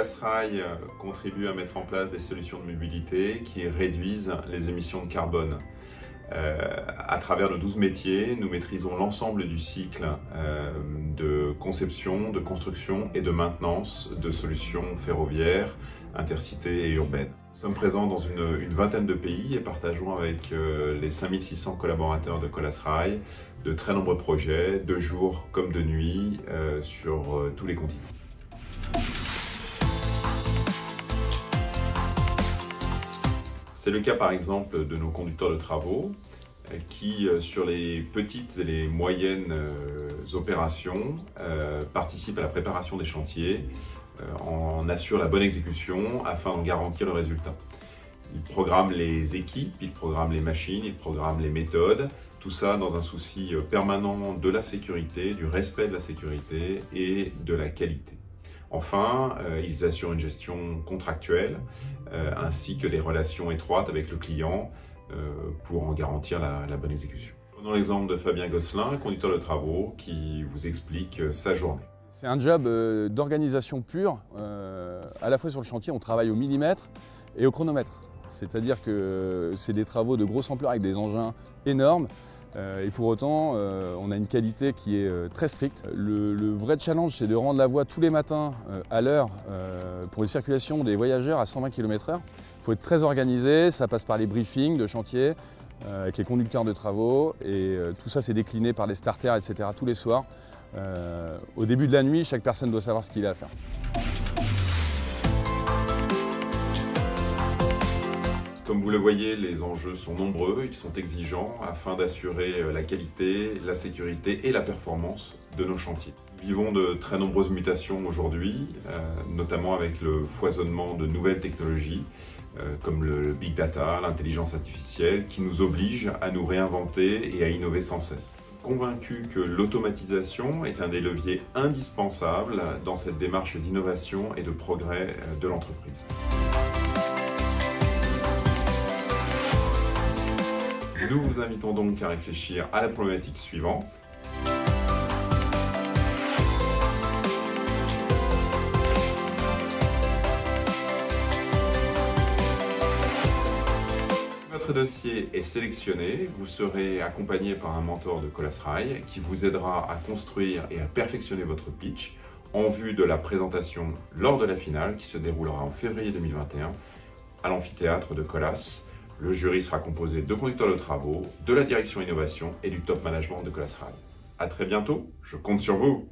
Colas Rail contribue à mettre en place des solutions de mobilité qui réduisent les émissions de carbone. À travers nos 12 métiers, nous maîtrisons l'ensemble du cycle de conception, de construction et de maintenance de solutions ferroviaires, intercités et urbaines. Nous sommes présents dans une vingtaine de pays et partageons avec les 5600 collaborateurs de Colas Rail de très nombreux projets, de jour comme de nuit, sur tous les continents. C'est le cas par exemple de nos conducteurs de travaux qui, sur les petites et les moyennes opérations, participent à la préparation des chantiers, en assurent la bonne exécution afin d'en garantir le résultat. Ils programment les équipes, ils programment les machines, ils programment les méthodes, tout ça dans un souci permanent de la sécurité, du respect de la sécurité et de la qualité. Enfin, ils assurent une gestion contractuelle ainsi que des relations étroites avec le client pour en garantir la bonne exécution. Prenons l'exemple de Fabien Gosselin, conducteur de travaux, qui vous explique sa journée. C'est un job d'organisation pure. À la fois sur le chantier, on travaille au millimètre et au chronomètre. C'est-à-dire que c'est des travaux de grosse ampleur avec des engins énormes. Et pour autant, on a une qualité qui est très stricte. Le vrai challenge, c'est de rendre la voie tous les matins à l'heure pour une circulation des voyageurs à 120 km/h. Il faut être très organisé, ça passe par les briefings de chantier avec les conducteurs de travaux et tout ça c'est décliné par les starters, etc. tous les soirs. Au début de la nuit, chaque personne doit savoir ce qu'il a à faire. Comme vous le voyez, les enjeux sont nombreux, ils sont exigeants afin d'assurer la qualité, la sécurité et la performance de nos chantiers. Nous vivons de très nombreuses mutations aujourd'hui, notamment avec le foisonnement de nouvelles technologies comme le big data, l'intelligence artificielle, qui nous oblige à nous réinventer et à innover sans cesse. Convaincu que l'automatisation est un des leviers indispensables dans cette démarche d'innovation et de progrès de l'entreprise. Nous vous invitons donc à réfléchir à la problématique suivante. Votre dossier est sélectionné, vous serez accompagné par un mentor de Colas Rail qui vous aidera à construire et à perfectionner votre pitch en vue de la présentation lors de la finale qui se déroulera en février 2021 à l'amphithéâtre de Colas. Le jury sera composé de conducteurs de travaux, de la direction innovation et du top management de Colas Rail. À très bientôt, je compte sur vous.